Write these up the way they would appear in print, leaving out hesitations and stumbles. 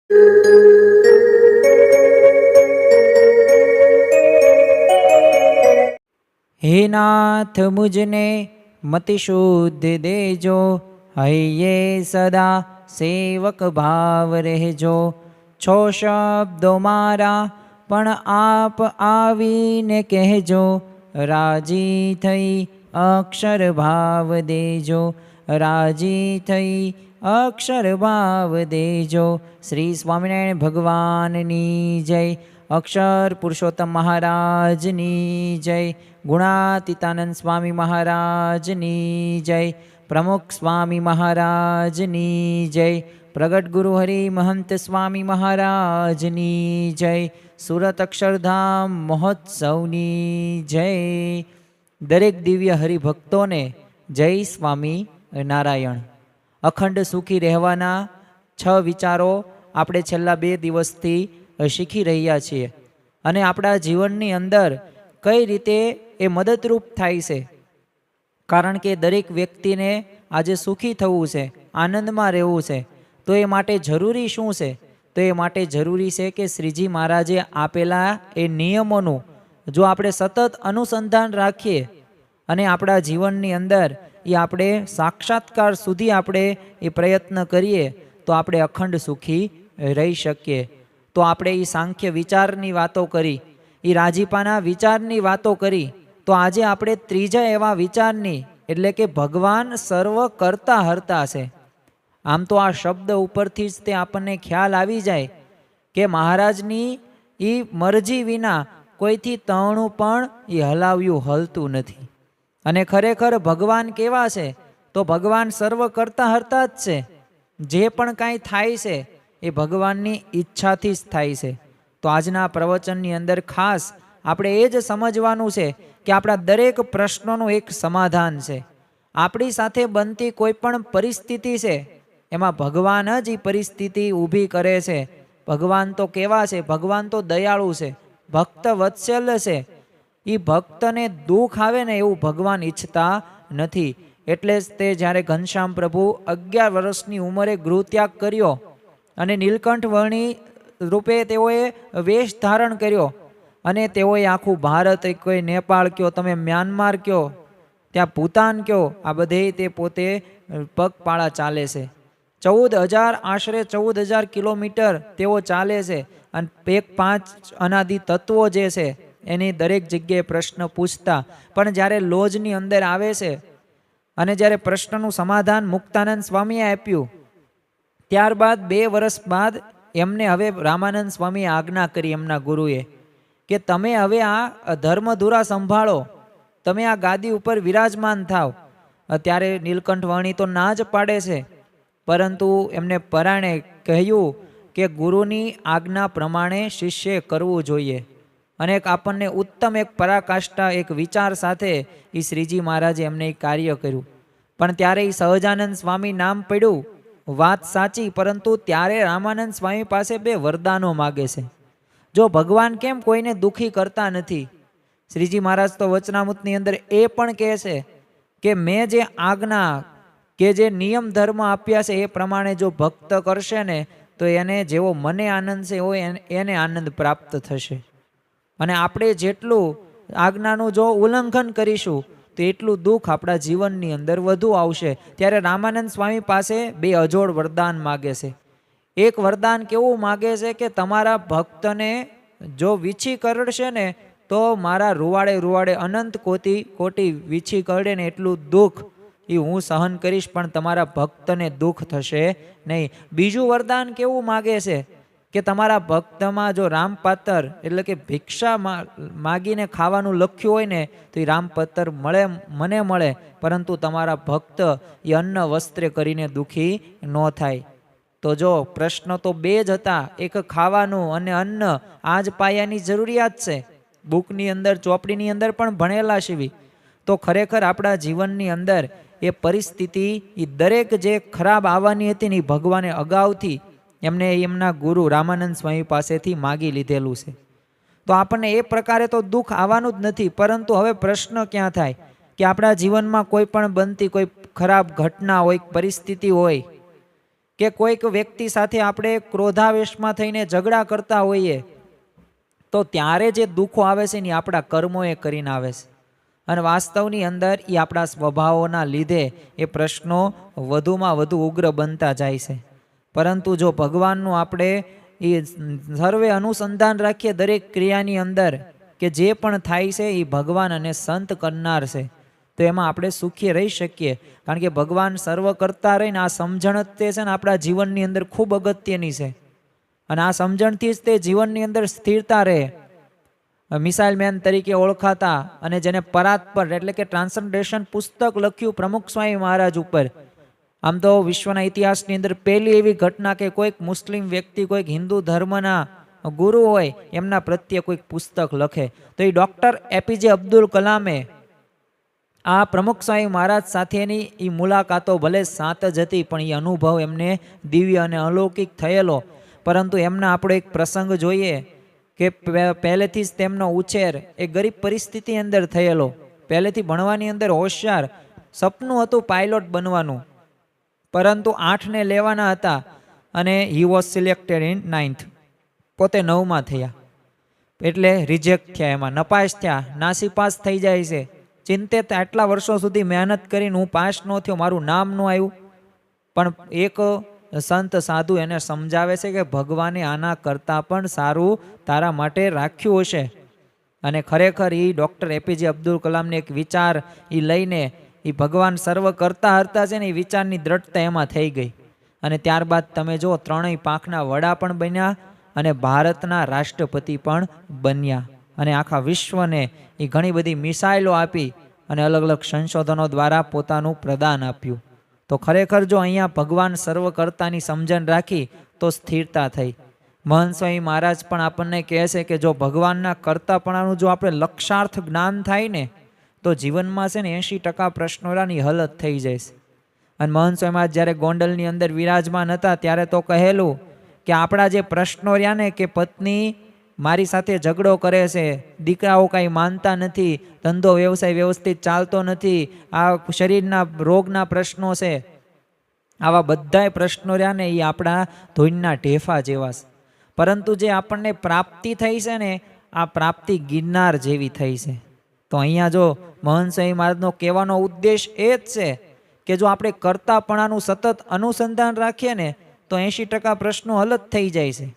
हे नाथ मुझने मति शुद्ध देजो, हये सदा सेवक भाव रहजो। छो शब्दो मारा पण आप आवीने कहजो, राजी थई अक्षर भाव देजो, राजी थई अक्षर भाव देजो। श्री स्वामिनारायण भगवाननी जय। अक्षर पुरुषोत्तम महाराजनी जय। गुणातीतानंद स्वामी महाराजनी जय। प्रमुख स्वामी महाराजनी जय। प्रगट गुरु हरि महंत स्वामी महाराजनी जय। सूरत अक्षरधाम महोत्सवनी जय। दरेक दिव्य हरिभक्तों ने जय स्वामी नारायण। अखंड सुखी रहवाना 6 विचारों આપણે છેલ્લા 2 દિવસથી શીખી રહ્યા છીએ અને આપણા જીવનની અંદર કઈ રીતે એ મદદરૂપ થાય છે, કારણ કે દરેક વ્યક્તિને આજે સુખી થવું છે, આનંદમાં રહેવું છે, તો એ માટે જરૂરી શું છે? તો એ માટે જરૂરી છે કે શ્રીજી મહારાજે આપેલા એ નિયમોનું જો આપણે સતત અનુસંધાન રાખીએ અને આપણા જીવનની અંદર એ આપણે સાક્ષાત્કાર સુધી આપણે એ પ્રયત્ન કરીએ તો આપણે અખંડ સુખી રહી શકીએ. તો આપણે એ સાંખ્ય વિચારની વાતો કરી, એ રાજીપાના વિચારની વાતો કરી, તો આજે આપણે ત્રીજા એવા વિચારની એટલે કે ભગવાન સર્વ કરતા હરતા છે. આમ તો આ શબ્દ ઉપરથી જ તે આપણને ખ્યાલ આવી જાય કે મહારાજની એ મરજી વિના કોઈથી તણું પણ એ હલાવ્યું હલતું નથી. અને ખરેખર ભગવાન કેવા છે? તો ભગવાન સર્વ કરતા હરતા જ છે. જે પણ કાંઈ થાય છે એ ભગવાનની ઈચ્છાથી જ થાય છે. તો આજના પ્રવચનની અંદર ખાસ આપણે એ જ સમજવાનું છે કે આપણા દરેક પ્રશ્નોનું એક સમાધાન છે. આપણી સાથે બનતી કોઈ પણ પરિસ્થિતિ છે એમાં ભગવાન જ એ પરિસ્થિતિ ઊભી કરે છે. ભગવાન તો કેવા છે? ભગવાન તો દયાળુ છે, ભક્ત વત્સલ છે. એ ભક્તને દુઃખ આવે ને એવું ભગવાન ઈચ્છતા નથી. એટલે જ તે જ્યારે ઘનશ્યામ પ્રભુ 11 વર્ષની ઉંમરે ગૃહત્યાગ કર્યો અને નીલકંઠ વર્ણી રૂપે તેઓએ વેશ ધારણ કર્યો અને તેઓએ આખું ભારત, કોઈ નેપાળ કયો, તમે મ્યાનમાર કયો, ત્યાં ભૂતાન કયો, આ બધે તે પોતે પગપાળા ચાલે છે. 14,000 આશરે 14,000 કિલોમીટર તેઓ ચાલે છે. અને 5 અનાદિ તત્વો જે છે એની દરેક જગ્યાએ પ્રશ્ન પૂછતા, પણ જ્યારે લોજની અંદર આવે છે અને જ્યારે પ્રશ્નનું સમાધાન મુક્તાનંદ સ્વામીએ આપ્યું, ત્યારબાદ 2 વર્ષ બાદ એમને હવે રામાનંદ સ્વામીએ આજ્ઞા કરી એમના ગુરુએ કે તમે હવે આ ધર્મધુરા સંભાળો, તમે આ ગાદી ઉપર વિરાજમાન થાવ. ત્યારે નીલકંઠ વર્ણી તો ના જ પાડે છે, પરંતુ એમને પરાણે કહ્યું કે ગુરુની આજ્ઞા પ્રમાણે શિષ્યે કરવું જોઈએ. અને એક આપણને ઉત્તમ એક પરાકાષ્ઠા એક વિચાર સાથે એ શ્રીજી મહારાજે એમને કાર્ય કર્યું. પણ ત્યારે એ સહજાનંદ સ્વામી નામ પડ્યું, વાત સાચી, પરંતુ ત્યારે રામાનંદ સ્વામી પાસે 2 વરદાનો માગે છે. જો ભગવાન કેમ કોઈને દુઃખી કરતા નથી? શ્રીજી મહારાજ તો વચનામૃતની અંદર એ પણ કહે છે કે મેં જે આજ્ઞા કે જે નિયમ ધર્મ આપ્યા છે એ પ્રમાણે જો ભક્ત કરશે ને તો એને જેવો મને આનંદ છે એવો એને આનંદ પ્રાપ્ત થશે. અને આપણે જેટલું આજ્ઞાનું જો ઉલ્લંઘન કરીશું તો એટલું દુઃખ આપણા જીવનની અંદર વધુ આવશે. ત્યારે રામાનંદ સ્વામી પાસે 2 અજોડ વરદાન માગે છે. એક વરદાન કેવું માગે છે કે તમારા ભક્તને જો વીછી કરડશે ને તો મારા રૂવાડે રૂવાડે અનંત કોટી વીછી કરડે ને એટલું દુઃખ એ હું સહન કરીશ, પણ તમારા ભક્તને દુઃખ થશે નહીં. બીજું વરદાન કેવું માગે છે કે તમારા ભક્તમાં જો રામપાતર એટલે કે ભિક્ષા માગીને ખાવાનું લખ્યું હોય ને તો એ રામપત્ર મને મળે, પરંતુ તમારા ભક્ત એ અન્ન વસ્ત્રે કરીને દુઃખી ન થાય. તો જો પ્રશ્ન તો 2 જ હતા, એક ખાવાનું અને અન્ન. આ જ પાયાની જરૂરિયાત છે. બુકની અંદર ચોપડીની અંદર પણ ભણેલા છીએ. તો ખરેખર આપણા જીવનની અંદર એ પરિસ્થિતિ એ દરેક જે ખરાબ આવવાની હતી ને એ ભગવાને અગાઉથી એમને એમના ગુરુ રામાનંદ સ્વામી પાસેથી માગી લીધેલું છે. તો આપણને એ પ્રકારે તો દુઃખ આવવાનું જ નથી. પરંતુ હવે પ્રશ્ન ક્યાં થાય કે આપણા જીવનમાં કોઈ પણ બનતી કોઈ ખરાબ ઘટના હોય, પરિસ્થિતિ હોય, કે કોઈક વ્યક્તિ સાથે આપણે ક્રોધાવેશમાં થઈને ઝઘડા કરતા હોઈએ તો ત્યારે જે દુઃખો આવે છે ને આપણા કર્મોએ કરીને આવે છે, અને વાસ્તવની અંદર એ આપણા સ્વભાવોના લીધે એ પ્રશ્નો વધુમાં વધુ ઉગ્ર બનતા જાય છે. પરંતુ જો ભગવાનનું આપણે એ સર્વે અનુસંધાન રાખીએ દરેક ક્રિયાની અંદર કે જે પણ થાય છે એ ભગવાન અને સંત કરનાર છે, તો એમાં આપણે સુખી રહી શકીએ. કારણ કે ભગવાન સર્વ કરતા રહીને આ સમજણ જ તે છે ને આપણા જીવનની અંદર ખૂબ અગત્યની છે, અને આ સમજણથી જ તે જીવનની અંદર સ્થિરતા રહે. મિસાઇલ મેન તરીકે ઓળખાતા અને જેને પરાત્પર એટલે કે ટ્રાન્સન્ડેશન પુસ્તક લખ્યું પ્રમુખ સ્વામી મહારાજ ઉપર. આમ તો વિશ્વના ઇતિહાસની અંદર પહેલી એવી ઘટના કે કોઈક મુસ્લિમ વ્યક્તિ કોઈક હિન્દુ ધર્મના ગુરુ હોય એમના પ્રત્યે કોઈક પુસ્તક લખે, તો એ ડૉક્ટર એપીજે અબ્દુલ કલામે આ પ્રમુખ સ્વામી મહારાજ સાથેની એ મુલાકાતો ભલે 7 જ હતી, પણ એ અનુભવ એમને દિવ્ય અને અલૌકિક થયેલો. પરંતુ એમના આપણે એક પ્રસંગ જોઈએ કે પહેલેથી જ તેમનો ઉછેર એ ગરીબ પરિસ્થિતિ અંદર થયેલો. પહેલેથી ભણવાની અંદર હોશિયાર, સપનું હતું પાયલોટ બનવાનું, પરંતુ 8ને લેવાના હતા અને he was selected in 9th. પોતે 9માં થયા એટલે રિજેક્ટ થયા, એમાં નપાસ થયા, નાસીપાસ થઈ જાય છે. ચિંતિત આટલા વર્ષો સુધી મહેનત કરીને હું પાસ ન થયો, મારું નામ ન આવ્યું. પણ એક સંત સાધુ એને સમજાવે છે કે ભગવાને આના કરતાં પણ સારું તારા માટે રાખ્યું હશે. અને ખરેખર એ ડૉક્ટર એપીજે અબ્દુલ કલામને એક વિચાર એ લઈને એ ભગવાન સર્વ કરતા હરતા છે ને એ વિચારની દ્રઢતા એમાં થઈ ગઈ. અને ત્યારબાદ તમે જો 3 પાંખના વડા પણ બન્યા અને ભારતના રાષ્ટ્રપતિ પણ બન્યા, અને આખા વિશ્વને એ ઘણી બધી મિસાઇલો આપી અને અલગ અલગ સંશોધનો દ્વારા પોતાનું પ્રદાન આપ્યું. તો ખરેખર જો અહીંયા ભગવાન સર્વકર્તાની સમજણ રાખી તો સ્થિરતા થઈ. મહંત સ્વામી મહારાજ પણ આપણને કહે છે કે જો ભગવાનના કર્તાપણાનું જો આપણે લક્ષાર્થ જ્ઞાન થાય ને તો જીવનમાં છે ને 80% પ્રશ્નોની હલત થઈ જાય છે. અને મહંત સ્વામી મહારાજ જ્યારે ગોંડલની અંદર વિરાજમાન હતા ત્યારે તો કહેલું કે આપણા જે પ્રશ્નો રહ્યા ને કે પત્ની મારી સાથે ઝઘડો કરે છે, દીકરાઓ કાંઈ માનતા નથી, ધંધો વ્યવસાય વ્યવસ્થિત ચાલતો નથી, આ શરીરના રોગના પ્રશ્નો છે, આવા બધાય પ્રશ્નો રહ્યા ને એ આપણા ધોઈના ઢેફા જેવા છે. પરંતુ જે આપણને પ્રાપ્તિ થઈ છે ને આ પ્રાપ્તિ ગિરનાર જેવી થઈ છે. તો અહીંયા જો મહંત સ્વામી મહારાજનો કહેવાનો ઉદ્દેશ એ જ છે કે જો આપણે કર્તાપણાનું સતત અનુસંધાન રાખીએ ને તો 80% પ્રશ્નો હલ જ થઈ જાય છે.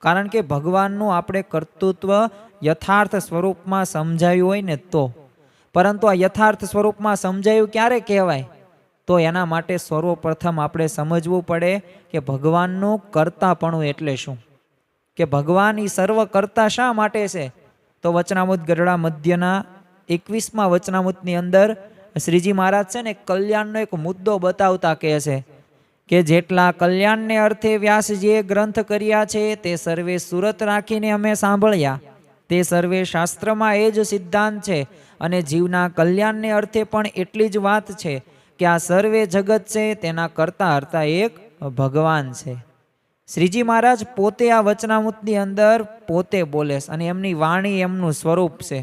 કારણ કે ભગવાનનું આપણે કર્તૃત્વ યથાર્થ સ્વરૂપમાં સમજાયું હોય ને તો. પરંતુ આ યથાર્થ સ્વરૂપમાં સમજાયું ક્યારે કહેવાય? તો એના માટે સર્વપ્રથમ આપણે સમજવું પડે કે ભગવાનનું કર્તાપણું એટલે શું, કે ભગવાન એ સર્વ કરતા શા માટે છે? તો વચનામૃત ગરડા મધ્યના 21મા વચનામૃતની અંદર શ્રીજી મહારાજ છે ને કલ્યાણનો એક મુદ્દો બતાવતા કહે છે કે જેટલા કલ્યાણને અર્થે વ્યાસજીએ ગ્રંથ કર્યા છે તે સર્વે સુરત રાખીને અમે સાંભળ્યા, તે સર્વે શાસ્ત્રમાં એ જ સિદ્ધાંત છે. અને જીવના કલ્યાણને અર્થે પણ એટલી જ વાત છે કે આ સર્વે જગત છે તેના કરતા હરતા એક ભગવાન છે. શ્રીજી મહારાજ પોતે આ વચનામૃતની અંદર પોતે બોલે છે અને એમની વાણી એમનું સ્વરૂપ છે.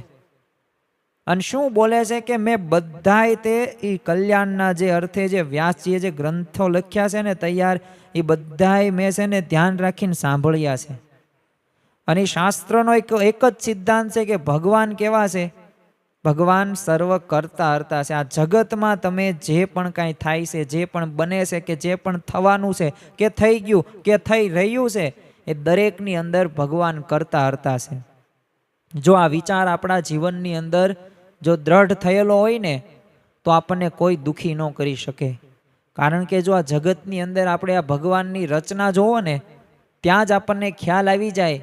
અને શું બોલે છે કે મેં બધાય તે એ કલ્યાણના જે અર્થે જે વ્યાસજીએ જે ગ્રંથો લખ્યા છે ને તૈયાર, એ બધાય મેં છે ને ધ્યાન રાખીને સાંભળ્યા છે. અને શાસ્ત્રનો એક જ સિદ્ધાંત છે કે ભગવાન કેવા છે? ભગવાન સર્વ કરતા હરતા છે. આ જગતમાં તમે જે પણ કાંઈ થાય છે, જે પણ બને છે કે જે પણ થવાનું છે કે થઈ ગયું કે થઈ રહ્યું છે, એ દરેકની અંદર ભગવાન કરતા હરતા છે. જો આ વિચાર આપણા જીવનની અંદર જો દ્રઢ થયેલો હોય ને તો આપણને કોઈ દુઃખી ન કરી શકે. કારણ કે જો આ જગતની અંદર આપણે આ ભગવાનની રચના જોવો ને ત્યાં જ આપણને ખ્યાલ આવી જાય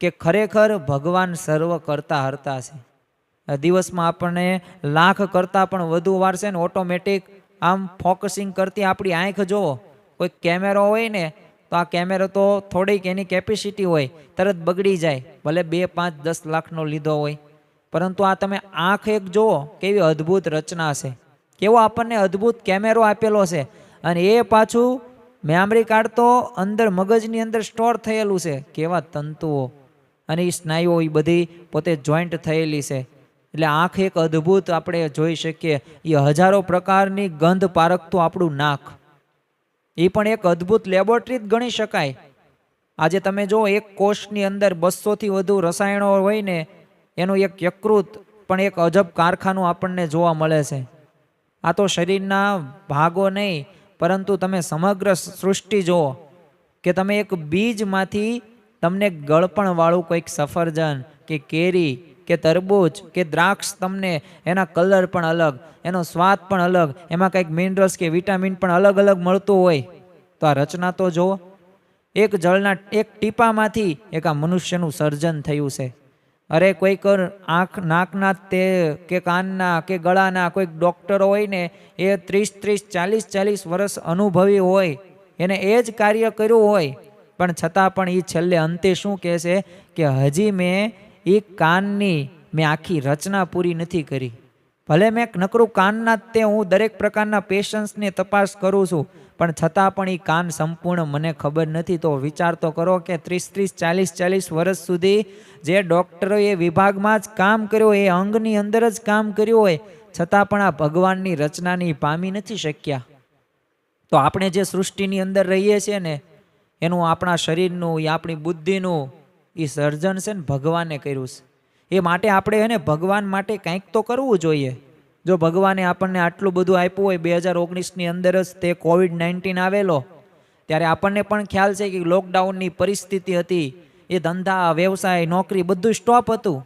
કે ખરેખર ભગવાન સર્વ કરતા હરતા છે. દિવસમાં આપણને લાખ કરતાં પણ વધુ વાર છે ને ઓટોમેટિક આમ ફોકસિંગ કરતી આપણી આંખ જોવો. કોઈ કેમેરો હોય ને તો આ કેમેરો તો થોડીક એની કેપેસિટી હોય, તરત બગડી જાય, ભલે 2, 5, 10 લાખનો લીધો હોય. પરંતુ આ તમે આંખ એક જુઓ કેવી અદ્ભુત રચના છે, કેવો આપણને અદ્ભુત કેમેરો આપેલો છે. અને એ પાછું મેમરી કાર્ડ તો અંદર મગજની અંદર સ્ટોર થયેલું છે, કેવા તંતુઓ અને એ સ્નાયુઓ એ બધી પોતે જોઈન્ટ થયેલી છે. એટલે આંખ એક અદ્ભુત આપણે જોઈ શકીએ. એ હજારો પ્રકારની ગંધ પારખતું આપણું નાક, એ પણ એક અદ્ભુત લેબોરેટરી જ ગણી શકાય. આજે તમે જો એક કોષની અંદર 200થી વધુ રસાયણો હોય ને, એનું એક યકૃત પણ એક અજબ કારખાનું આપણને જોવા મળે છે. આ તો શરીરના ભાગો નહીં, પરંતુ તમે સમગ્ર સૃષ્ટિ જુઓ કે તમે એક બીજમાંથી તમને ગળપણવાળું કોઈક સફરજન કે કેરી કે તરબૂચ કે દ્રાક્ષ, તમને એના કલર પણ અલગ, એનો સ્વાદ પણ અલગ, એમાં કંઈક મિનરલ્સ કે વિટામિન પણ અલગ અલગ મળતું હોય. તો આ રચના તો જુઓ, એક જળના એક ટીપામાંથી એક આ મનુષ્યનું સર્જન થયું છે. અરે કોઈક આંખ નાકના તે કે કાનના કે ગળાના કોઈક ડૉક્ટરો હોય ને, એ 30 40 વર્ષ અનુભવી હોય, એને એ જ કાર્ય કર્યું હોય, પણ છતાં પણ એ છેલ્લે અંતે શું કહે છે કે હજી મેં એ કાનની મેં આખી રચના પૂરી નથી કરી. ભલે મેં નકરું કાનના જ તે હું દરેક પ્રકારના પેશન્ટ્સને તપાસ કરું છું, પણ છતાં પણ એ કાન સંપૂર્ણ મને ખબર નથી. તો વિચાર તો કરો કે 30 40 વર્ષ સુધી જે ડૉક્ટરોએ વિભાગમાં જ કામ કર્યું, એ અંગની અંદર જ કામ કર્યું હોય, છતાં પણ આ ભગવાનની રચનાની પામી નથી શક્યા. તો આપણે જે સૃષ્ટિની અંદર રહીએ છીએ ને, એનું આપણા શરીરનું, એ આપણી બુદ્ધિનું એ સર્જન છે ને ભગવાને કર્યું છે. એ માટે આપણે એને ભગવાન માટે કંઈક તો કરવું જોઈએ. જો ભગવાને આપણને આટલું બધું આપ્યું હોય, 2019ની અંદર જ તે COVID-19 આવેલો, ત્યારે આપણને પણ ખ્યાલ છે કે લોકડાઉનની પરિસ્થિતિ હતી, એ ધંધા વ્યવસાય નોકરી બધું સ્ટોપ હતું.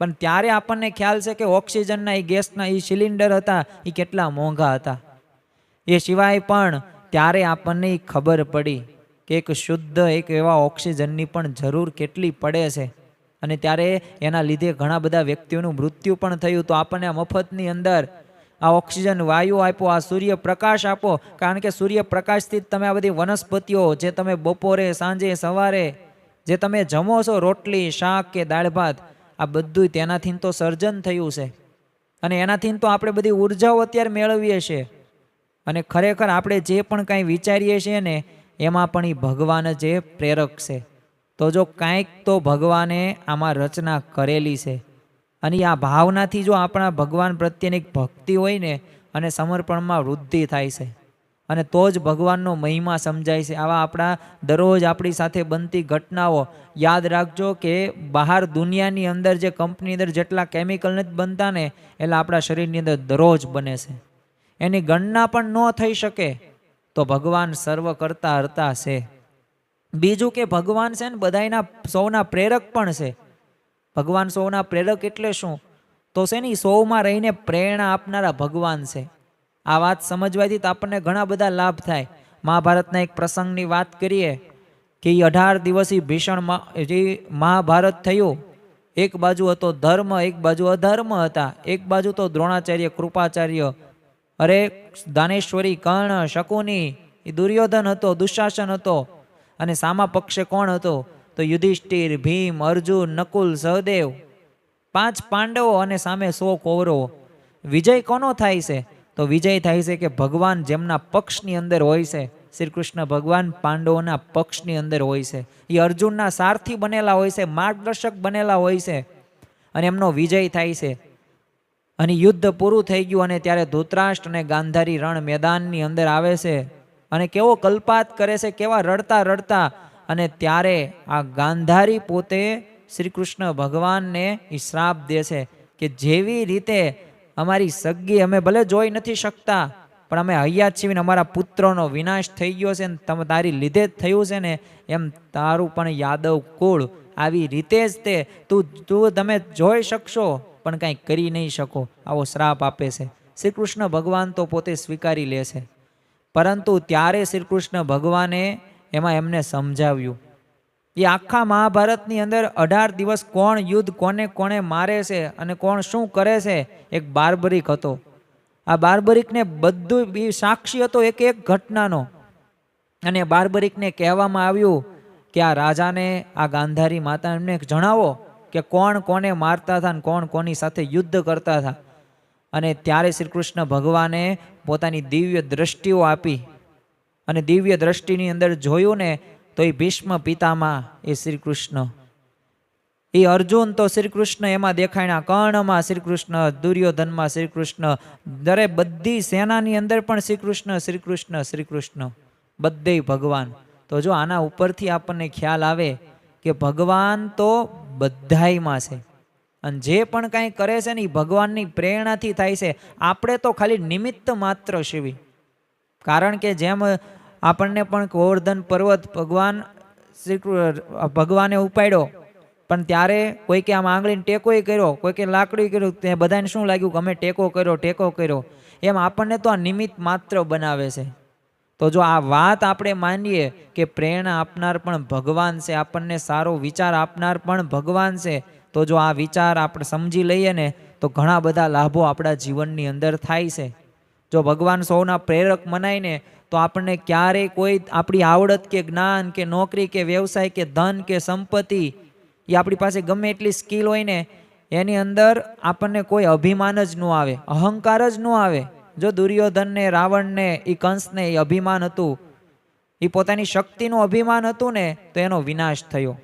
પણ ત્યારે આપણને ખ્યાલ છે કે ઓક્સિજનના એ ગેસના એ સિલિન્ડર હતા, એ કેટલા મોંઘા હતા. એ સિવાય પણ ત્યારે આપણને ખબર પડી કે એક શુદ્ધ એક એવા ઓક્સિજનની પણ જરૂર કેટલી પડે છે. અને ત્યારે એના લીધે ઘણા બધા વ્યક્તિઓનું મૃત્યુ પણ થયું. તો આપણને આ મફતની અંદર આ ઓક્સિજન વાયુ આપો, આ સૂર્યપ્રકાશ આપો, કારણ કે સૂર્યપ્રકાશથી જ તમે આ બધી વનસ્પતિઓ જે તમે બપોરે સાંજે સવારે જે તમે જમો છો, રોટલી શાક કે દાળ ભાત, આ બધું તેનાથી તો સર્જન થયું છે. અને એનાથી તો આપણે બધી ઉર્જાઓ અત્યારે મેળવીએ છીએ. અને ખરેખર આપણે જે પણ કાંઈ વિચારીએ છીએ ને, એમાં પણ એ ભગવાન જે પ્રેરક છે. તો જો કાંઈક તો ભગવાને આમાં રચના કરેલી છે. અને આ ભાવનાથી જો આપણા ભગવાન પ્રત્યેની ભક્તિ હોય ને, અને સમર્પણમાં વૃદ્ધિ થાય છે, અને તો જ ભગવાનનો મહિમા સમજાય છે. આવા આપણા દરરોજ આપણી સાથે બનતી ઘટનાઓ યાદ રાખજો કે બહાર દુનિયાની અંદર જે કંપની અંદર જેટલા કેમિકલ નથી બનતા ને, એટલે આપણા શરીરની અંદર દરરોજ બને છે. એની ગણના પણ ન થઈ શકે. તો ભગવાન સર્વ કરતા હરતા છે. બીજું કે ભગવાન છે ને બધાના સૌના પ્રેરક પણ છે. ભગવાન સૌના પ્રેરક એટલે શું? તો છે ને સૌમાં રહીને પ્રેરણા આપનારા ભગવાન છે. આ વાત સમજવાથી તો આપણને ઘણા બધા લાભ થાય. મહાભારતના એક પ્રસંગની વાત કરીએ કે 18 દિવસી ભીષણ જે મહાભારત થયું, એક બાજુ હતો ધર્મ, એક બાજુ અધર્મ હતા. એક બાજુ તો દ્રોણાચાર્ય, કૃપાચાર્ય, અરે દાનેશ્વરી, કર્ણ, શકુની, એ દુર્યોધન હતો, દુશાસન હતો. અને સામા પક્ષે કોણ હતો? તો યુધિષ્ઠિર, ભીમ, અર્જુન, નકુલ, સહદેવ, 5 પાંડવો અને સામે 100 કૌરવો. વિજય કોનો થાય છે? તો વિજય થાય છે કે ભગવાન જેમના પક્ષની અંદર હોય છે. શ્રી કૃષ્ણ ભગવાન પાંડવોના પક્ષની અંદર હોય છે. એ અર્જુનના સારથી બનેલા હોય છે, માર્ગદર્શક બનેલા હોય છે, અને એમનો વિજય થાય છે. અને યુદ્ધ પૂરું થઈ ગયું, અને ત્યારે ધૃતરાષ્ટ્ર અને ગાંધારી રણ મેદાનની અંદર આવે છે, અને કેવો કલ્પાત કરે છે, કેવા રડતા રડતા. અને ત્યારે આ ગાંધારી પોતે શ્રી કૃષ્ણ ભગવાનને એ શ્રાપ દે છે કે જેવી રીતે અમારી સગી અમે ભલે જોઈ નથી શકતા, પણ અમે હૈયા છીએ ને અમારા પુત્રનો વિનાશ થઈ ગયો છે ને તારી લીધે જ થયું છે ને, એમ તારું પણ યાદવ કુળ આવી રીતે જ તે તું તમે જોઈ શકશો પણ કાંઈ કરી નહીં શકો, આવો શ્રાપ આપે છે. શ્રી કૃષ્ણ ભગવાન તો પોતે સ્વીકારી લે છે. પરંતુ ત્યારે શ્રી કૃષ્ણ ભગવાને એમાં એમને સમજાવ્યું. એ આખા મહાભારતની અંદર 18 દિવસ કોણ યુદ્ધ કોને કોને મારે છે અને કોણ શું કરે છે, એક બાર્બરિક હતો. આ બાર્બરિકને બધું બી સાક્ષી હતો એક એક ઘટનાનો. અને બાર્બરિકને કહેવામાં આવ્યું કે આ રાજાને, આ ગાંધારી માતા, એમને જણાવો કે કોણ કોને મારતા હતા ને કોણ કોની સાથે યુદ્ધ કરતા હતા. અને ત્યારે શ્રી કૃષ્ણ ભગવાને પોતાની દિવ્ય દ્રષ્ટિઓ આપી. અને દિવ્ય દ્રષ્ટિની અંદર જોયું ને, તો એ ભીષ્મ પિતામાં એ શ્રી કૃષ્ણ, એ અર્જુન તો શ્રી કૃષ્ણ એમાં દેખાણા, કર્ણમાં શ્રી કૃષ્ણ, દુર્યોધનમાં શ્રી કૃષ્ણ, દરેક બધી સેનાની અંદર પણ શ્રી કૃષ્ણ શ્રી કૃષ્ણ શ્રી કૃષ્ણ. બધેય ભગવાન. તો જો આના ઉપરથી આપણને ખ્યાલ આવે કે ભગવાન તો બધાયમાં છે, અને જે પણ કાંઈ કરે છે ને એ ભગવાનની પ્રેરણાથી થાય છે. આપણે તો ખાલી નિમિત્ત માત્ર છીએ. કારણ કે જેમ આપણને પણ ગોવર્ધન પર્વત ભગવાને ઉપાડ્યો, પણ ત્યારે કોઈ કે આમ આંગળીને ટેકોય કર્યો, કોઈ કે લાકડી કર્યું, તે બધાને શું લાગ્યું કે અમે ટેકો કર્યો. એમ આપણને તો આ નિમિત્ત માત્ર બનાવે છે. તો જો આ વાત આપણે માનીએ કે પ્રેરણા આપનાર પણ ભગવાન છે, આપણને સારો વિચાર આપનાર પણ ભગવાન છે, તો જો આ વિચાર આપણે સમજી લઈએ ને તો ઘણા બધા લાભો આપણા જીવનની અંદર થાય છે. જો ભગવાન સૌના પ્રેરક મનાય ને તો આપણને ક્યારેય કોઈ આપણી આવડત કે જ્ઞાન કે નોકરી કે વ્યવસાય કે ધન કે સંપત્તિ, એ આપણી પાસે ગમે એટલી સ્કિલ હોય ને એની અંદર આપણને કોઈ અભિમાન જ ન આવે, અહંકાર જ ન આવે. જો દુર્યોધનને, રાવણને, એ કંસને એ અભિમાન હતું, એ પોતાની શક્તિનું અભિમાન હતું ને તો એનો વિનાશ થયો.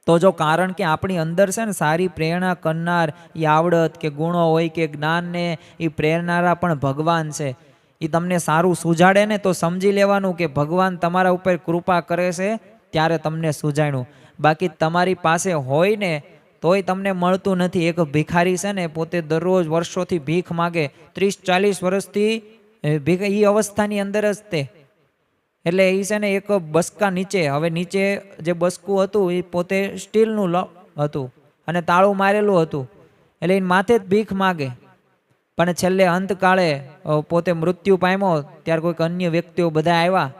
તો જો કારણ કે આપણી અંદર છે ને સારી પ્રેરણા કરનાર એ આવડત કે ગુણો હોય કે જ્ઞાનને એ પ્રેરનારા પણ ભગવાન છે. એ તમને સારું સુજાડે ને તો સમજી લેવાનું કે ભગવાન તમારા ઉપર કૃપા કરે છે ત્યારે તમને સુજાણ્યું. બાકી તમારી પાસે હોય ને તોય તમને મળતું નથી. એક ભિખારી છે ને પોતે દરરોજ વર્ષોથી ભીખ માગે, 30-40 વર્ષથી ભીખ, એ અવસ્થાની અંદર જ તે. એટલે એ છે ને એક બસકા નીચે, હવે નીચે જે બસકું હતું એ પોતે સ્ટીલનું હતું અને તાળું મારેલું હતું, એટલે એ માથે જ ભીખ માગે. પણ છેલ્લે અંતકાળે પોતે મૃત્યુ પામ્યો ત્યારે કોઈક અન્ય વ્યક્તિઓ બધા આવ્યા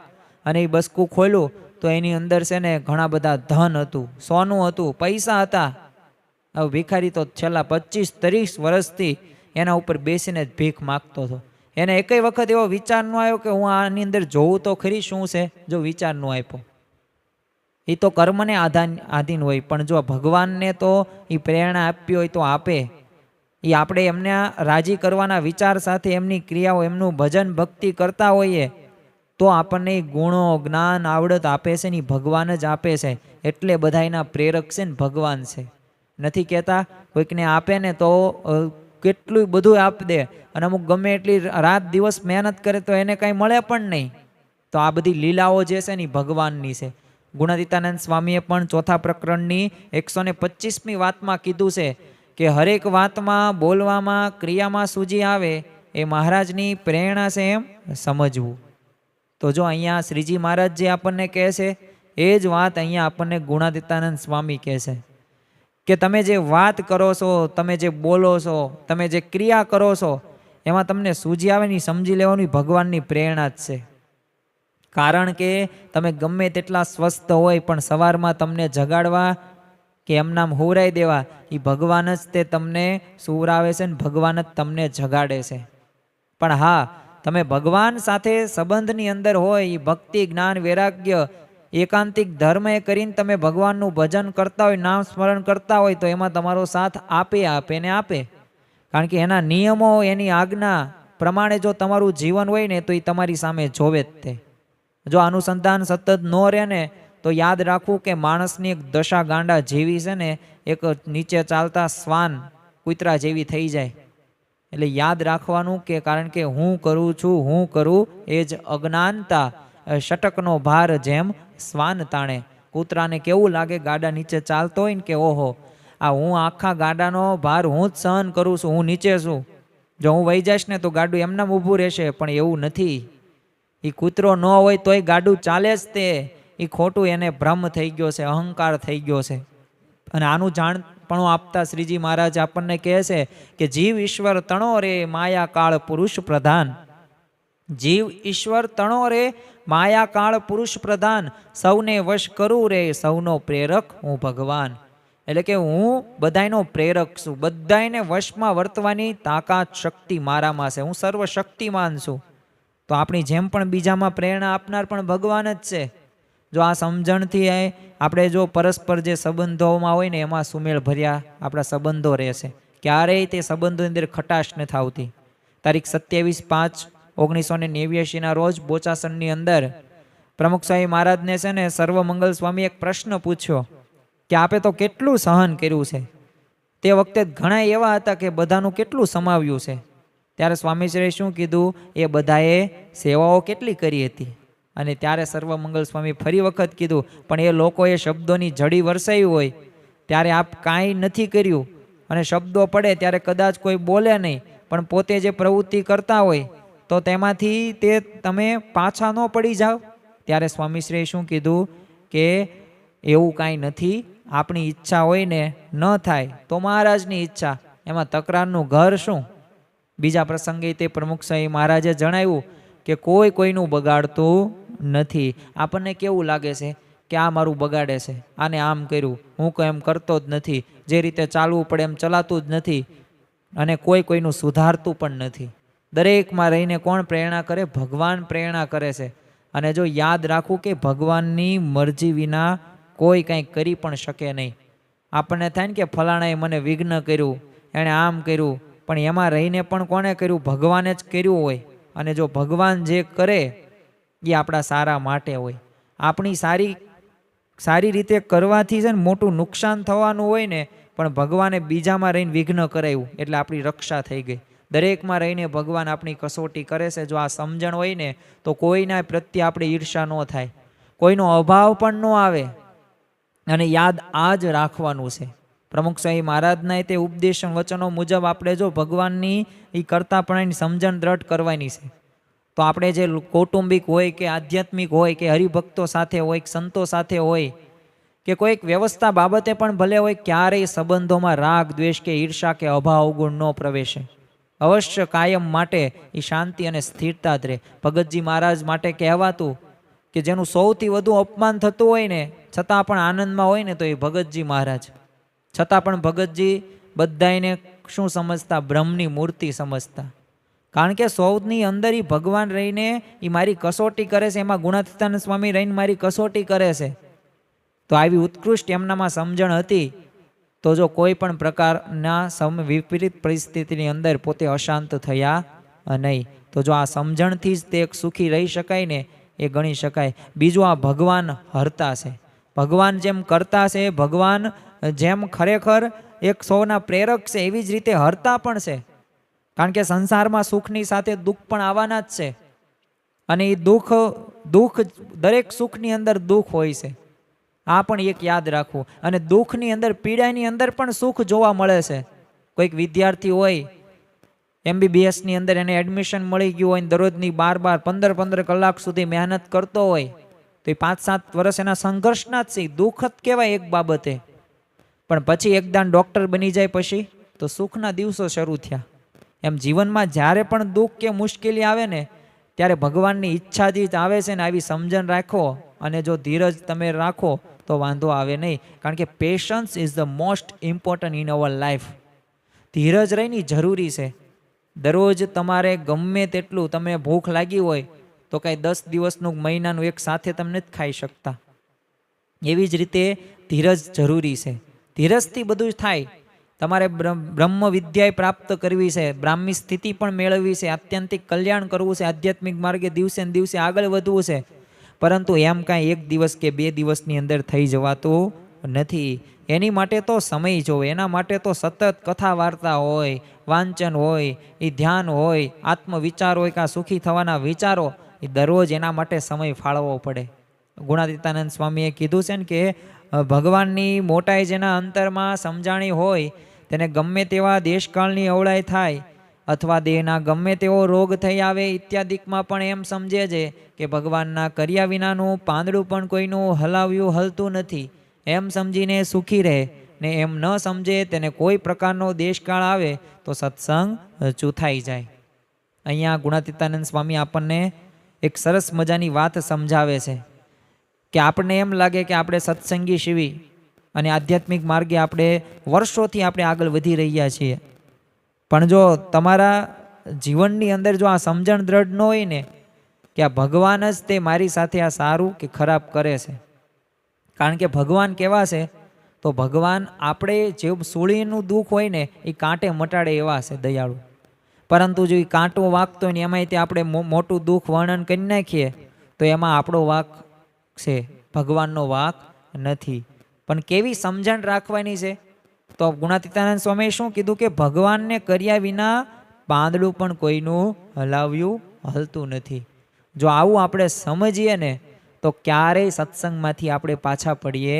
અને એ બસકું ખોલ્યું તો એની અંદર છે ને ઘણા બધા ધન હતું, સોનું હતું, પૈસા હતા. હવે ભિખારી તો છેલ્લા 25-30 વર્ષથી એના ઉપર બેસીને જ ભીખ માગતો હતો. એને એકય વખત એવો વિચાર ન આવ્યો કે હું આની અંદર જોઉં તો ખરી શું છે. જો વિચાર ન આપ્યો, એ તો કર્મને આધીન હોય, પણ જો ભગવાનને તો એ પ્રેરણા આપી હોય તો આપે. એ આપણે એમને રાજી કરવાના વિચાર સાથે એમની ક્રિયાઓ, એમનું ભજન ભક્તિ કરતા હોઈએ તો આપણને ગુણો, જ્ઞાન, આવડત આપે છે ને ભગવાન જ આપે છે. એટલે બધા એના પ્રેરક છે ને ભગવાન છે. નથી કહેતા કોઈકને આપે ને તો કેટલું બધું આપી દે, અને અમુક ગમે એટલી રાત દિવસ મહેનત કરે તો એને કાંઈ મળે પણ નહીં. તો આ બધી લીલાઓ જે છે ને ભગવાનની છે. ગુણાતીતાનંદ સ્વામીએ પણ 4થા પ્રકરણની 125મી વાતમાં કીધું છે કે હરેક વાતમાં, બોલવામાં, ક્રિયામાં સૂજી આવે એ મહારાજની પ્રેરણા છે એમ સમજવું. તો જો અહીંયા શ્રીજી મહારાજ જે આપણને કહે છે એ જ વાત અહીંયા આપણને ગુણાતીતાનંદ સ્વામી કહે છે કે તમે જે વાત કરો છો, તમે જે બોલો છો, તમે જે ક્રિયા કરો છો એમાં તમને સૂજી આવે ને સમજી લેવાની ભગવાનની પ્રેરણા જ છે. કારણ કે તમે ગમે તેટલા સ્વસ્થ હોય પણ સવારમાં તમને જગાડવા કે એમનામ હુવરાઈ દેવા એ ભગવાન જ તે તમને સુવરાવે છે ને ભગવાન જ તમને જગાડે છે. પણ હા, તમે ભગવાન સાથે સંબંધની અંદર હોય, એ ભક્તિ, જ્ઞાન, વૈરાગ્ય, એકાંતિક ધર્મ એ કરીને તમે ભગવાનનું ભજન કરતા હોય, નામ સ્મરણ કરતા હોય તો એમાં તમારો સાથ આપે ને આપે. કારણ કે એના નિયમો, એની આજ્ઞા પ્રમાણે જો તમારું જીવન હોય ને તો એ તમારી સામે જોવે જ તે. જો અનુસંધાન સતત ન રહે ને તો યાદ રાખવું કે માણસની એક દશા ગાંડા જેવી છે ને, એક નીચે ચાલતા શ્વાન, કૂતરા જેવી થઈ જાય. એટલે યાદ રાખવાનું કે કારણ કે હું કરું છું, હું કરું એ જ અજ્ઞાનતા, શટકનો ભાર જેમ શ્વાન તાણે. કૂતરાને કેવું લાગે ગાડા નીચે ચાલતો હોય ને કે ઓહો, આ હું આખા ગાડાનો ભાર હું જ સહન કરું છું, હું નીચે છું, જો હું વહી જઈશ ને તો ગાડું એમનામ ઊભું રહેશે. પણ એવું નથી. એ કૂતરો ન હોય તોય ગાડું ચાલે જ તે. એ ખોટું, એને ભ્રમ થઈ ગયો છે, અહંકાર થઈ ગયો છે. અને આનું જાણપણું આપતા શ્રીજી મહારાજ આપણને કહે છે કે જીવ ઈશ્વર તણો રે, માયા કાળ પુરુષ પ્રધાન. જીવ ઈશ્વર તણો રે, માયા કાળ પુરુષ પ્રધાન, સૌને વશ કરું રે, સૌનો પ્રેરક હું ભગવાન. એટલે કે હું બધાયનો પ્રેરક છું, બધાયને વશમાં વર્તવાની તાકાત, શક્તિ મારામાં છે, હું સર્વશક્તિમાન છું. તો આપણી જેમ પણ બીજામાં પ્રેરણા આપનાર પણ ભગવાન જ છે. જો આ સમજણથી આપણે જો પરસ્પર જે સંબંધોમાં હોય ને એમાં સુમેળ ભર્યા આપણા સંબંધો રહેશે. ક્યારેય તે સંબંધોની અંદર ખટાશ નથી આવતી. તારીખ 27/5/1989 રોજ બોચાસણની અંદર પ્રમુખ સ્વામી મહારાજને છે ને સર્વમંગલ સ્વામી એક પ્રશ્ન પૂછ્યો કે આપે તો કેટલું સહન કર્યું છે. તે વખતે ઘણા એવા હતા કે બધાનું કેટલું સમાવ્યું છે. ત્યારે સ્વામીશ્રીએ શું કીધું, એ બધાએ સેવાઓ કેટલી કરી હતી અને ત્યારે સર્વમંગલ સ્વામી ફરી વખત કીધું, પણ એ લોકોએ શબ્દોની જડી વરસાવી હોય ત્યારે આપ કાંઈ નથી કર્યું, અને શબ્દો પડે ત્યારે કદાચ કોઈ બોલે નહીં, પણ પોતે જે પ્રવૃત્તિ કરતા હોય તો તેમાંથી તે તમે પાછા ન પડી જાઓ. ત્યારે સ્વામીશ્રીએ શું કીધું કે એવું કાંઈ નથી, આપણી ઈચ્છા હોય ને ન થાય તો મહારાજની ઈચ્છા, એમાં તકરારનું ઘર શું. બીજા પ્રસંગે તે પ્રમુખ સ્વામી મહારાજે જણાવ્યું કે કોઈ કોઈનું બગાડતું નથી. આપણને કેવું લાગે છે કે આ મારું બગાડે છે, આને આમ કર્યું, હું કોઈ એમ કરતો જ નથી, જે રીતે ચાલવું પડે એમ ચલાતું જ નથી, અને કોઈ કોઈનું સુધારતું પણ નથી. દરેકમાં રહીને કોણ પ્રેરણા કરે? ભગવાન પ્રેરણા કરે છે. અને જો યાદ રાખવું કે ભગવાનની મરજી વિના કોઈ કંઈ કરી પણ શકે નહીં. આપણને થાય ને કે ફલાણાએ મને વિઘ્ન કર્યું, એણે આમ કર્યું, પણ એમાં રહીને પણ કોણે કર્યું? ભગવાને જ કર્યું હોય. અને જો ભગવાન જે કરે એ આપણા સારા માટે હોય. આપણી સારી રીતે કરવાથી છે ને મોટું નુકસાન થવાનું હોય ને, પણ ભગવાને બીજામાં રહીને વિઘ્ન કરાવ્યું એટલે આપણી રક્ષા થઈ ગઈ. દરેકમાં રહીને ભગવાન આપણી કસોટી કરે છે. જો આ સમજણ હોય ને તો કોઈના પ્રત્યે આપણે ઈર્ષા ન થાય, કોઈનો અભાવ પણ ન આવે. અને યાદ આ જ રાખવાનું છે. પ્રમુખ સ્વામી મહારાજના તે ઉપદેશ વચનો મુજબ આપણે જો ભગવાનની એ કરતાપણાની સમજણ દ્રઢ કરવાની છે, તો આપણે જે કૌટુંબિક હોય કે આધ્યાત્મિક હોય કે હરિભક્તો સાથે હોય કે સંતો સાથે હોય કે કોઈક વ્યવસ્થા બાબતે પણ ભલે હોય, ક્યારેય સંબંધોમાં રાગ દ્વેષ કે ઈર્ષા કે અભાવ અવગુણ ન પ્રવેશે. અવશ્ય કાયમ માટે એ શાંતિ અને સ્થિરતા જ રહે. ભગતજી મહારાજ માટે કહેવાતું કે જેનું સૌથી વધુ અપમાન થતું હોય ને છતાં પણ આનંદમાં હોય ને તો એ ભગતજી મહારાજ. છતાં પણ ભગતજી બધાને શું સમજતા? બ્રહ્મની મૂર્તિ સમજતા. કારણ કે સૌની અંદર એ ભગવાન રહીને એ મારી કસોટી કરે છે, એમાં ગુણાતીતાનંદ સ્વામી રહીને મારી કસોટી કરે છે. તો આવી ઉત્કૃષ્ટ એમનામાં સમજણ હતી, તો જો કોઈ પણ પ્રકારના વિપરીત પરિસ્થિતિની અંદર પોતે અશાંત થયા નહીં. તો જો આ સમજણથી જ તે સુખી રહી શકાય ને એ ગણી શકાય. બીજું આ ભગવાન હરતા છે. ભગવાન જેમ કરતા છે, ભગવાન જેમ ખરેખર એક સૌના પ્રેરક છે, એવી જ રીતે હરતા પણ છે. કારણ કે સંસારમાં સુખની સાથે દુઃખ પણ આવવાના જ છે. અને એ દુઃખ દરેક સુખની અંદર દુઃખ હોય છે. આ પણ એક યાદ રાખવું. અને દુઃખની અંદર, પીડાની અંદર પણ સુખ જોવા મળે છે. કોઈક વિદ્યાર્થી હોય, MBBSની અંદર એને એડમિશન મળી ગયું હોય, દરરોજની 12-12, 15-15 કલાક સુધી મહેનત કરતો હોય, તો એ 5-7 વર્ષ એના સંઘર્ષના જ છે. દુઃખ જ કહેવાય એક બાબતે. પણ પછી એકદમ ડૉક્ટર બની જાય પછી તો સુખના દિવસો શરૂ થયા. એમ જીવનમાં જ્યારે પણ દુઃખ કે મુશ્કેલી આવે ને ત્યારે ભગવાનની ઈચ્છાથી જ આવે છે. ને આવી સમજણ રાખો અને જો ધીરજ તમે રાખો તો વાંધો આવે નહીં. કારણ કે patience is the most important in our life. ધીરજ રહીની જરૂરી છે. દરરોજ તમારે ગમે તેટલું તમે ભૂખ લાગી હોય તો કાંઈ 10 દિવસનું મહિનાનું એક સાથે તમે નથી ખાઈ શકતા. એવી જ રીતે ધીરજ જરૂરી છે. ધીરજથી બધું જ થાય. તમારે બ્રહ્મ વિદ્યા પ્રાપ્ત કરવી છે, બ્રાહ્મી સ્થિતિ પણ મેળવવી છે, આત્યંતિક કલ્યાણ કરવું છે, આધ્યાત્મિક માર્ગે દિવસે ને દિવસે આગળ વધવું છે. પરંતુ એમ કાંઈ 1 દિવસ કે 2 દિવસની અંદર થઈ જવાતું નથી. એની માટે તો સમય જોવે. એના માટે તો સતત કથા વાર્તા હોય, વાંચન હોય, એ ધ્યાન હોય, આત્મવિચાર હોય કે આ સુખી થવાના વિચારો, એ દરરોજ એના માટે સમય ફાળવવો પડે. ગુણાતીતાનંદ સ્વામીએ કીધું છે ને કે ભગવાનની મોટાઈ જેના અંતરમાં સમજાણી હોય તેને ગમે તેવા દેશકાળની અવળાઈ થાય અથવા દેહના ગમે તેવો રોગ થઈ આવે ઇત્યાદિકમાં પણ એમ સમજે છે કે ભગવાનના કર્યા વિનાનું પાંદડું પણ કોઈનું હલાવ્યું હલતું નથી, એમ સમજીને સુખી રહે. ને એમ ન સમજે તેને કોઈ પ્રકારનો દેશકાળ આવે તો સત્સંગ ચૂથાઈ જાય. અહીંયા ગુણાતીતાનંદ સ્વામી આપણને એક સરસ મજાની વાત સમજાવે છે કે આપણને એમ લાગે કે આપણે સત્સંગી શીવી અને આધ્યાત્મિક માર્ગે આપણે વર્ષોથી આપણે આગળ વધી રહ્યા છીએ, પણ જો તમારા જીવનની અંદર જો આ સમજણ દ્રઢ ન હોય ને કે આ ભગવાન જ તે મારી સાથે આ સારું કે ખરાબ કરે છે. કારણ કે ભગવાન કેવા છે? તો ભગવાન આપણે જે સૂળીનું દુઃખ હોય ને એ કાંટે મટાડે એવા છે, દયાળુ. પરંતુ જો એ કાંટો વાગતો હોય ને એમાંય તે આપણે મોટું દુઃખ વર્ણન કરી નાખીએ તો એમાં આપણો વાક છે, ભગવાનનો વાક નથી. પણ કેવી સમજણ રાખવાની છે? તો ગુણાતીતાનંદ સ્વામીએ શું કીધું કે ભગવાનને કર્યા વિના પાંદડું પણ કોઈનું હલાવ્યું હલતું નથી. જો આવું આપણે સમજીએ ને તો ક્યારેય સત્સંગમાંથી આપણે પાછા પડીએ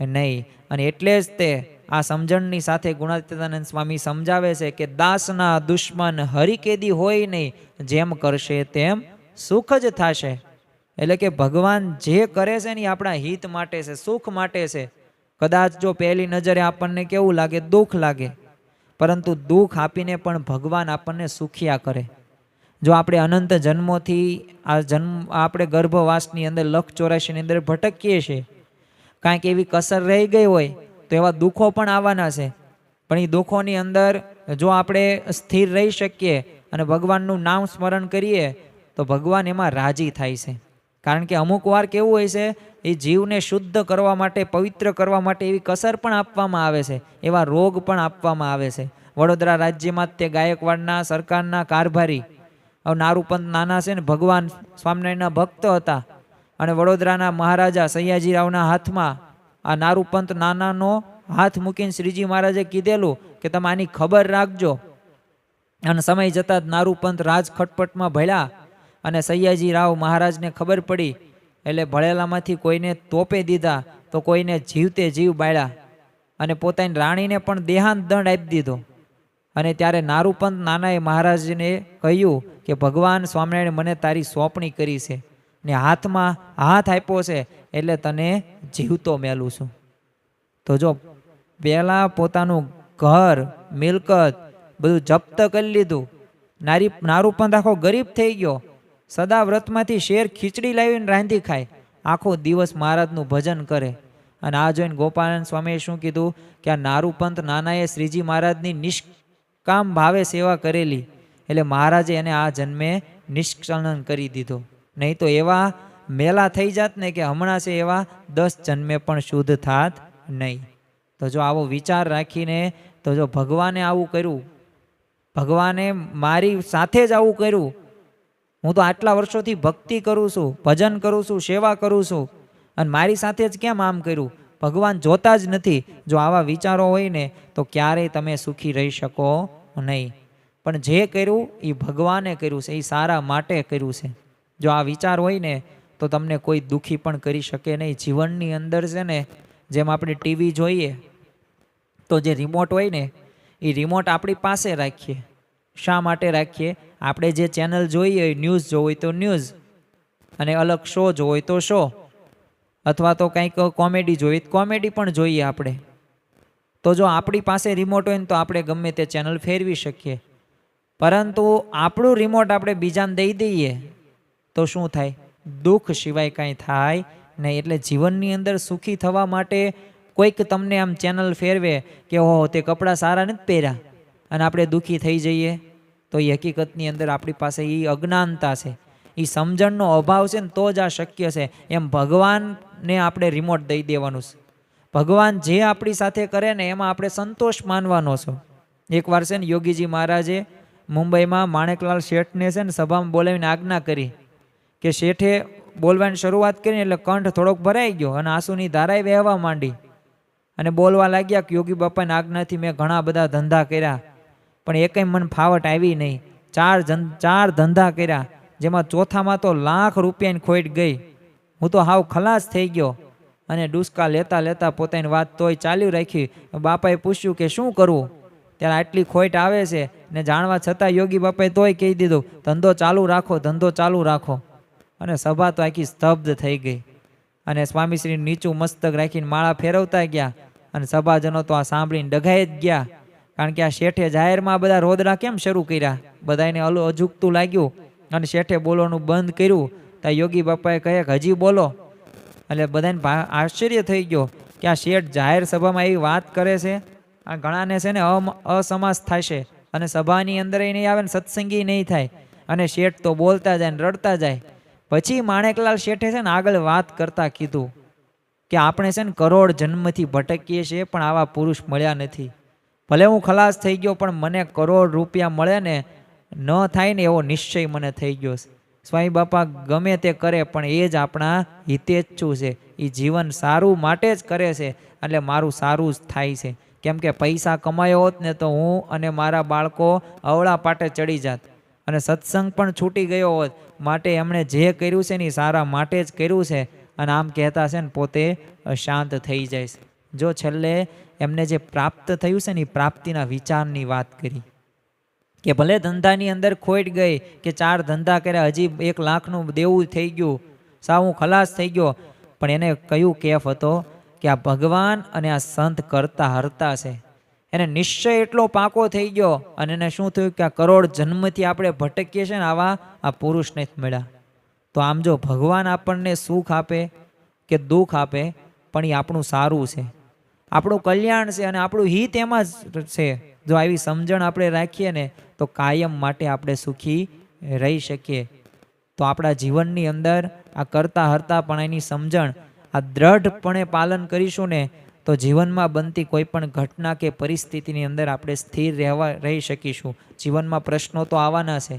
નહીં. અને એટલે જ તે આ સમજણની સાથે ગુણાતીતાનંદ સ્વામી સમજાવે છે કે દાસના દુશ્મન હરિકેદી હોય નહીં, જેમ કરશે તેમ સુખ જ થશે. એટલે કે ભગવાન જે કરે છે ને એ આપણા હિત માટે છે, સુખ માટે છે. કદાચ જો પહેલી નજરે આપણને કેવું લાગે, દુઃખ લાગે, પરંતુ દુઃખ આપીને પણ ભગવાન આપણને સુખિયા કરે. જો આપણે અનંત જન્મોથી આપણે ગર્ભવાસની અંદર 1,84,ની અંદર ભટકીએ છીએ, કાંઈક એવી કસર રહી ગઈ હોય તો એવા દુઃખો પણ આવવાના છે. પણ એ દુઃખોની અંદર જો આપણે સ્થિર રહી શકીએ અને ભગવાનનું નામ સ્મરણ કરીએ તો ભગવાન એમાં રાજી થાય છે. કારણ કે અમુક વાર કેવું હોય છે, એ જીવને શુદ્ધ કરવા માટે, પવિત્ર કરવા માટે એવી કસર પણ આપવામાં આવે છે, એવા રોગ પણ આપવામાં આવે છે. વડોદરા રાજ્યમાં તે ગાયકવાડના સરકારના કારભારી નારૂપંત નાના છે ને, ભગવાન સ્વામિનારાયણના ભક્ત હતા, અને વડોદરાના મહારાજા સયાજીરાવના હાથમાં આ નારૂપંત નાનાનો હાથ મૂકીને શ્રીજી મહારાજે કીધેલું કે તમે આની ખબર રાખજો. અને સમય જતાં નારૂપંત રાજ ખટપટમાં ભળ્યા અને સયાજીરાવ મહારાજને ખબર પડી એટલે ભળેલામાંથી કોઈને તોપે દીધા તો કોઈને જીવતે જીવ બાળ્યા અને પોતાની રાણીને પણ દેહાંત દંડ આપી દીધો. અને ત્યારે નારૂપંત નાનાએ મહારાજને કહ્યું કે ભગવાન સ્વામિનારાયણ મને તારી સોંપણી કરી છે ને હાથમાં હાથ આપ્યો છે એટલે તને જીવતો મેલું છું. તો જો પહેલાં પોતાનું ઘર મિલકત બધું જપ્ત કરી લીધું, નારૂપંત આખો ગરીબ થઈ ગયો, સદા વ્રતમાંથી શેર ખીચડી લાવીને રાંધી ખાય, આખો દિવસ મહારાજનું ભજન કરે. અને આ જોઈને ગોપાલન સ્વામીએ શું કીધું કે આ નારૂપંત નાનાએ શ્રીજી મહારાજની નિષ્કામ ભાવે સેવા કરેલી, એટલે મહારાજે એને આ જન્મે નિષ્કલન કરી દીધો. નહીં તો એવા મેલા થઈ જાત ને કે હમણાં છે એવા 10 જન્મે પણ શુદ્ધ થાત નહીં. તો જો આવો વિચાર રાખીને, તો જો ભગવાને આવું કર્યું, ભગવાને મારી સાથે જ આવું કર્યું, હું તો આટલા વર્ષોથી ભક્તિ કરું છું, ભજન કરું છું, સેવા કરું છું, અને મારી સાથે જ કેમ આમ કર્યું? ભગવાન જોતા જ નથી. જો આવા વિચારો હોય ને તો ક્યારેય તમે સુખી રહી શકો નહીં. પણ જે કર્યું એ ભગવાને કર્યું છે, એ સારા માટે કર્યું છે. જો આ વિચાર હોય ને તો તમને કોઈ દુઃખી પણ કરી શકે નહીં. જીવનની અંદર છે ને, જેમ આપણે ટીવી જોઈએ તો જે રિમોટ હોય ને, એ રિમોટ આપણી પાસે રાખીએ. શા માટે રાખીએ? આપણે જે ચેનલ જોઈએ, ન્યૂઝ જોવો હોય તો ન્યૂઝ, અને અલગ શો જોવો હોય તો શો, અથવા તો કંઈક કોમેડી જોઈએ તો કોમેડી પણ જોઈએ આપણે. તો જો આપણી પાસે રિમોટ હોય ને તો આપણે ગમે તે ચેનલ ફેરવી શકીએ. પરંતુ આપણું રિમોટ આપણે બીજાને દઈ દઈએ તો શું થાય? દુઃખ સિવાય કાંઈ થાય નહીં. એટલે જીવનની અંદર સુખી થવા માટે કોઈક તમને આમ ચેનલ ફેરવે કે ઓહો તે કપડાં સારા નથી પહેર્યા, અને આપણે દુઃખી થઈ જઈએ, તો એ હકીકતની અંદર આપણી પાસે એ અજ્ઞાનતા છે, એ સમજણનો અભાવ છે ને, તો જ આ શક્ય છે. એમ ભગવાનને આપણે રિમોટ દઈ દેવાનું છે. ભગવાન જે આપણી સાથે કરે ને એમાં આપણે સંતોષ માનવાનો છો. એકવાર છે ને યોગીજી મહારાજે મુંબઈમાં માણેકલાલ શેઠને છે ને સભામાં બોલાવીને આજ્ઞા કરી કે શેઠે બોલવાની શરૂઆત કરી એટલે કંઠ થોડોક ભરાઈ ગયો અને આંસુની ધારાએ વહેવા માંડી, અને બોલવા લાગ્યા કે યોગી બાપાની આજ્ઞાથી મેં ઘણા બધા ધંધા કર્યા, પણ એકેય મને ફાવટ આવી નહીં. ચાર ધંધા કર્યા, જેમાં ચોથામાં તો લાખ રૂપિયાની ખોટ ગઈ. હું તો હાવ ખલાસ થઈ ગયો. અને ડુસકા લેતા લેતા પોતાની વાત તોય ચાલ્યું રાખી. બાપાએ પૂછ્યું કે શું કરવું? ત્યારે આટલી ખોટ આવે છે ને જાણવા છતાં યોગી બાપાએ તોય કહી દીધું ધંધો ચાલુ રાખો, ધંધો ચાલુ રાખો. અને સભા તો આખી સ્તબ્ધ થઈ ગઈ. અને સ્વામીશ્રી નીચું મસ્તક રાખીને માળા ફેરવતા ગયા, અને સભાજનો તો આ સાંભળીને ડઘાઈ જ ગયા. કારણ કે આ શેઠે જાહેરમાં બધા રોદડા કેમ શરૂ કર્યા? બધાને અજુગતું લાગ્યું, અને શેઠે બોલવાનું બંધ કર્યું. ત્યાં યોગી બાપાએ કહે કે હજી બોલો. એટલે બધાને આશ્ચર્ય થઈ ગયો કે આ શેઠ જાહેર સભામાં એવી વાત કરે છે. આ ઘણાને છે ને અસમાસ થશે, અને સભાની અંદર નહીં આવે ને સત્સંગી નહીં થાય, અને શેઠ તો બોલતા જાય ને રડતા જાય. પછી માણેકલાલ શેઠે છે ને આગળ વાત કરતા કીધું કે આપણે છે ને કરોડ જન્મથી ભટકીએ છીએ, પણ આવા પુરુષ મળ્યા નથી. ભલે હું ખલાસ થઈ ગયો, પણ મને કરોડ રૂપિયા મળે ને ન થાય ને એવો નિશ્ચય મને થઈ ગયો છે. સ્વામી બાપા ગમે તે કરે પણ એ જ આપણા હિતેચ્છુ છે, એ જીવન સારું માટે જ કરે છે, એટલે મારું સારું જ થાય છે. કેમ કે પૈસા કમાયો હોત ને તો હું અને મારા બાળકો અવળા પાટે ચડી જાત, અને સત્સંગ પણ છૂટી ગયો હોત, માટે એમણે જે કર્યું છે ને સારા માટે જ કર્યું છે. અને આમ કહેતા છે ને પોતે શાંત થઈ જાય છે. જો છેલ્લે એમને જે પ્રાપ્ત થયું છે ને એ પ્રાપ્તિના વિચારની વાત કરી કે ભલે ધંધાની અંદર ખોટ ગઈ કે 4 ધંધા કર્યા, હજી 1 લાખનું દેવું થઈ ગયું, સાવ હું ખલાસ થઈ ગયો, પણ એને કયું કેફ હતો કે આ ભગવાન અને આ સંત કરતા હરતા છે. એને નિશ્ચય એટલો પાકો થઈ ગયો અને એને શું થયું કે આ કરોડ જન્મથી આપણે ભટકીએ છીએ ને આ પુરુષ નથી મળ્યા. તો આમ જો ભગવાન આપણને સુખ આપે કે દુઃખ આપે પણ એ આપણું સારું છે, આપણું કલ્યાણ છે અને આપણું હિત એમાં જ છે. જો આવી સમજણ આપણે રાખીએ ને તો કાયમ માટે આપણે સુખી રહી શકીએ. તો આપણા જીવનની અંદર આ કરતા હરતા પણ એની સમજણ આ દ્રઢપણે પાલન કરીશું ને તો જીવનમાં બનતી કોઈ પણ ઘટના કે પરિસ્થિતિની અંદર આપણે સ્થિર રહી શકીશું. જીવનમાં પ્રશ્નો તો આવવાના છે,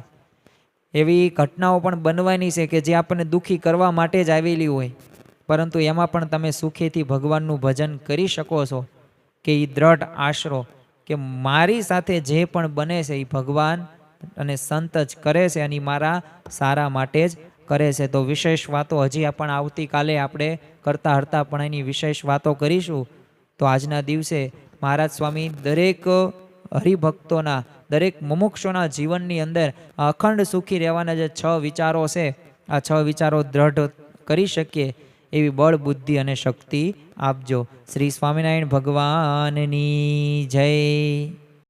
એવી ઘટનાઓ પણ બનવાની છે કે જે આપણને દુઃખી કરવા માટે જ આવેલી હોય, પરંતુ એમાં પણ તમે સુખેથી ભગવાનનું ભજન કરી શકો છો કે એ દ્રઢ આશરો કે મારી સાથે જે પણ બને છે એ ભગવાન અને સંત જ કરે છે અને મારા સારા માટે જ કરે છે. તો વિશેષ વાતો હજી પણ આવતીકાલે આપણે કરતા હરતા પણ એની વિશેષ વાતો કરીશું. તો આજના દિવસે મહારાજ સ્વામી દરેક હરિભક્તોના, દરેક મુમુક્ષોના જીવનની અંદર અખંડ સુખી રહેવાના જે 6 વિચારો છે, આ 6 વિચારો દ્રઢ કરી શકીએ એવી બળ, બુદ્ધિ અને શક્તિ આપજો. શ્રી સ્વામિનારાયણ ભગવાનની જય.